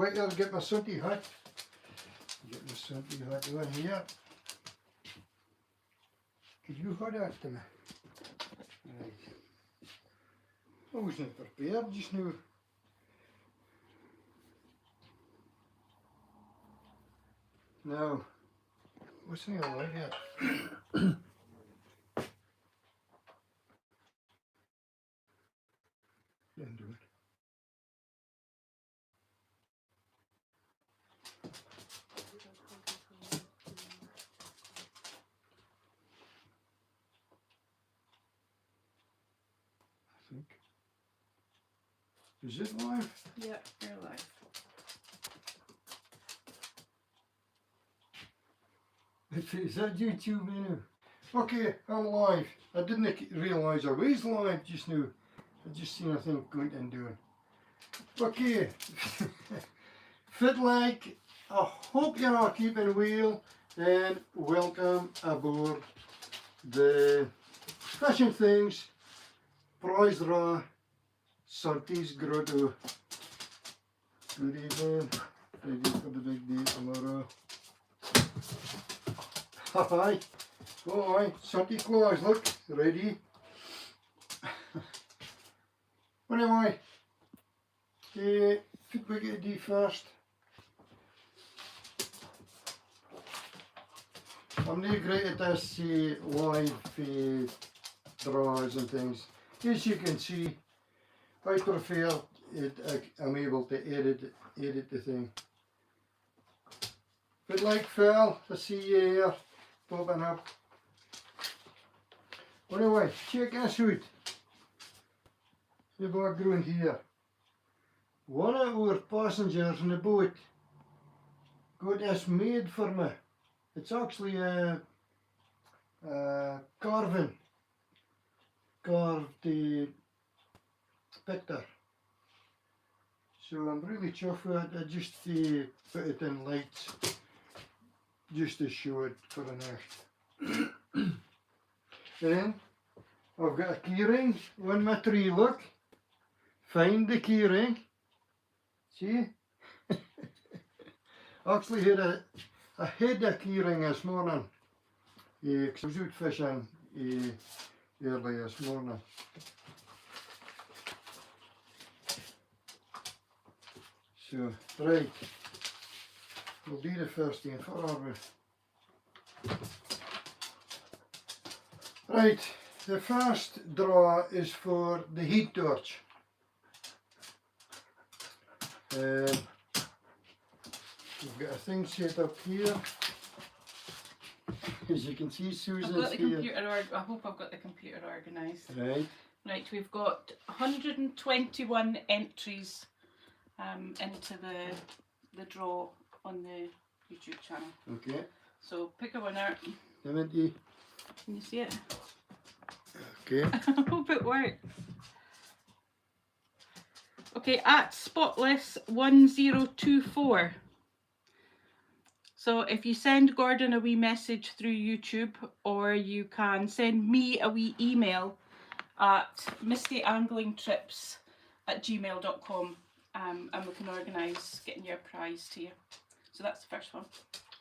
Wait, I'll get my sooty hat. Get my sooty hat on here. Could you hold that to me? Right. I wasn't prepared just now. Now, what's the other like that? Didn't do it. I think. Is it live? Yeah, you're live. Is that YouTube now? Okay, I'm live. I didn't realise I was live just now. I just seen a thing going and doing. Okay, fit like. I hope you're all keeping well and welcome aboard the Fashion Things Prize Raw Santi's Grotto. Good evening. Ready for the big day tomorrow. Hi. Oh, hi. Santa Claus, look. Ready. Anyway, what we get to do first? I'm not great at this live draws and things. As you can see, I prefer it. I'm able to edit the thing. But like Phil, I see you here popping up. Anyway, check this out. The background here. One of our passengers in the boat got this made for me. It's actually a carved picture. So I'm really chuffed with it. I just put it in lights just to show it for the next. Then I've got a keyring on my tree, look. Find the keyring. See? Actually I had a keyring this morning. Because I was out fishing early this morning. So, right. We'll do the first thing for our Right, the first draw is for the heat torch. We've got a thing set up here. As you can see, Susan's I've got the here. computer. I hope I've got the computer organised. Right. Right, we've got 121 entries into the draw on the YouTube channel. Okay. So pick a winner. 70. Can you see it? Okay. I hope it works. Okay, at Spotless 1024. So if you send Gordon a wee message through YouTube, or you can send me a wee email at mistyanglingtrips@gmail.com, and we can organise getting your prize to you. So that's the first one.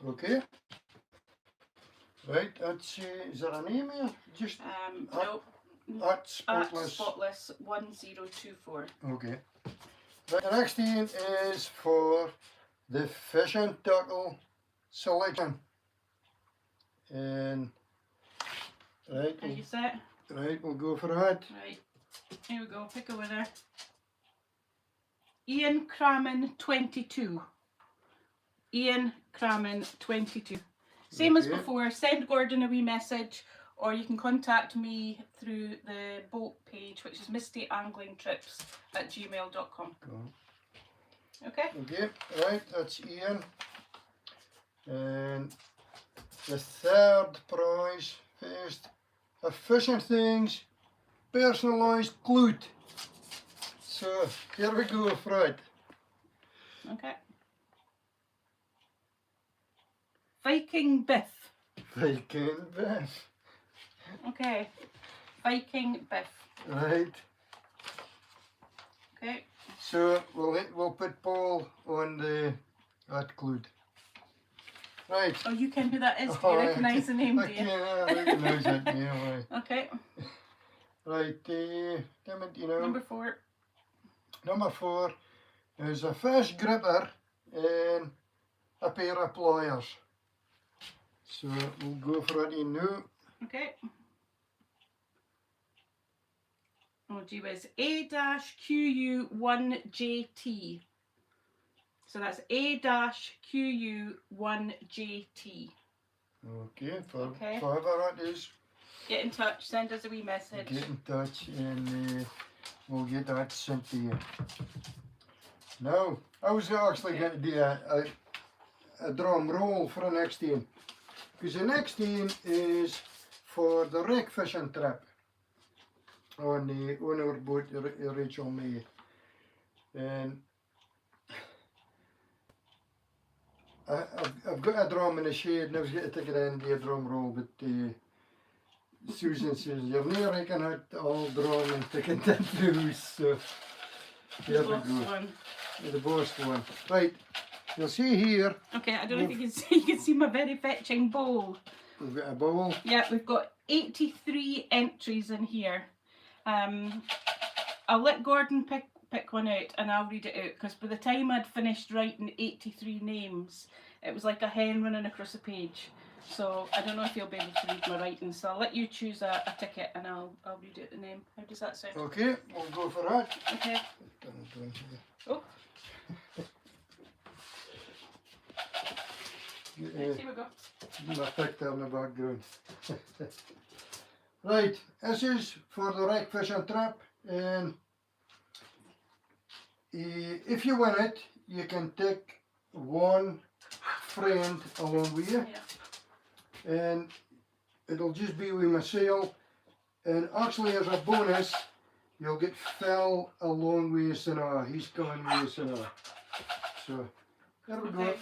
Okay. Right, that's, is there a name here? Just No. at Spotless. At Spotless 1024. Okay. Right, the next thing is for the fishing tackle selection. And right, Are you set? right, we'll go for that. Right. Here we go. Pick a winner. Ian Cramin 22. Ian Cramin 22. Same as Okay. before, send Gordon a wee message, or you can contact me through the boat page, which is mistyanglingtrips@gmail.com. Okay? Okay, right, that's Ian. And the third prize is a FISHnTHINGS personalised clute. So here we go, right. Okay. Viking Biff. Viking Biff. Okay. Viking Biff. Right. Okay. So we'll put Paul on that clued. Right. Oh, you can who that is. Do Oh, you recognise the name, I do you? can't recognise that name. Aye. Okay. Right, damn it, you know. Number 4. Number 4 is a fish gripper and a pair of pliers. So we'll go for it in now. Okay. Oh, gee whiz. A-QU1JT. So that's A-QU1JT. Okay, Okay. whoever that is, Get in touch. Send us a wee message. get in touch and we'll get that sent to you. Now, I was actually going to do a drum roll for the next team. Because the next team is for the wreck fishing trip on our boat, Rachel May. And I've got a drum in the shed and I was going to take it in the drum roll, but Susan says, you're not reckon out all drum and taking that through, so here we go. One. The boss one. Right, you'll see here, Okay, I don't know if you can see. You can see my very fetching bowl. we've got a bowl. Yeah, we've got 83 entries in here. I'll let Gordon pick one out and I'll read it out, because by the time I'd finished writing 83 names, it was like a hen running across a page. So I don't know if you'll be able to read my writing, so I'll let you choose a ticket and I'll read out the name. How does that sound? Okay, we'll go for that. Okay. Oh. Here we go. My picture in the background. Right, this is for the wreck fishing trip, and if you win it, you can take one friend along with you. Yeah. And it'll just be with myself, and actually as a bonus you'll get Phil along with us now. He's coming with us now. So there we go. Okay.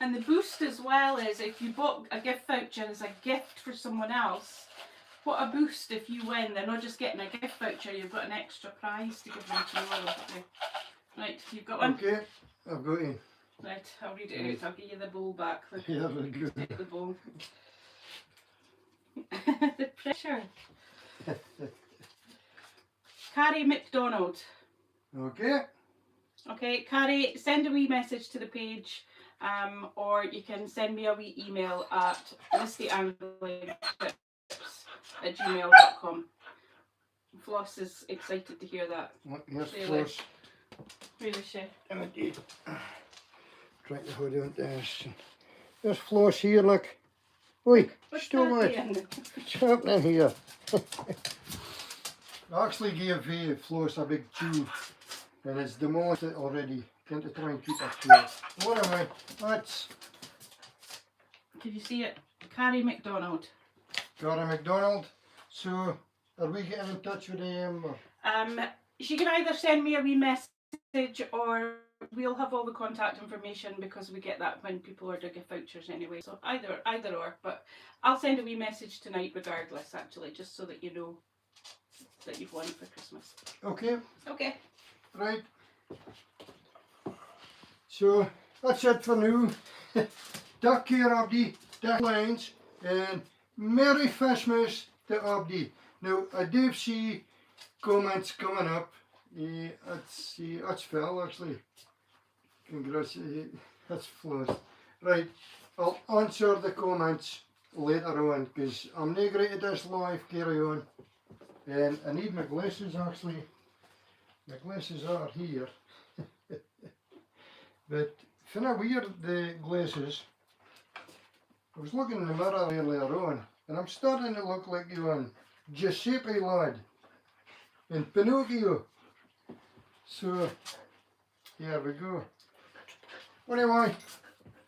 And the boost as well is if you book a gift voucher as a gift for someone else, what a boost if you win. They're not just getting a gift voucher, you've got an extra prize to give them tomorrow. Okay. Right, you've got one? Okay, I've got in. Right, I'll read it out. I'll give you the bowl back. Here we go. Take the bowl. The pressure. Carrie McDonald. Okay. Okay, Carrie, send a wee message to the page, or you can send me a wee email at whiskeyangling@gmail.com. Floss is excited to hear that. Here's Really? Floss. Really, she? Trying to hold on to this. There's Floss here, look. Oi, What's stop that it. doing? What's happening here? I actually gave Floss a big chew, and it's demolished it already. Going to try and keep it here. What am I? That's Can you see it? Carrie McDonald. Gary McDonald. So, are we getting in touch with him? Or? She can either send me a wee message, or we'll have all the contact information because we get that when people order gift vouchers anyway. So either or, but I'll send a wee message tonight regardless, actually, just so that you know that you've won for Christmas. Okay, Okay. right. So, that's it for now. Take care, Abdi. Take lines. And Merry Fashmas to Abdi. Now, I do see comments coming up. That's Phil, actually. Congratulations. That's Floss. Right, I'll answer the comments later on, because I'm not great at this live, carry on. And I need my glasses, actually. My glasses are here. But when I wear the glasses, I was looking in the mirror earlier on, and I'm starting to look like one Giuseppe lad in Pinocchio. So, here we go. Anyway,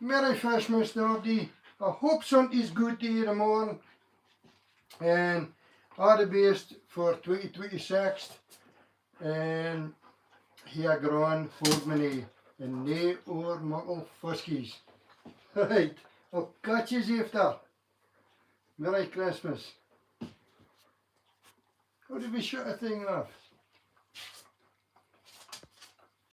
Merry Fashmas to Abdi. I hope something's good to you tomorrow. And all the best for 2026. And here gaan voor meneer. En nee oor muckle fuskies. Right, I'll catch you after. Merry Christmas. How did we shut a thing off?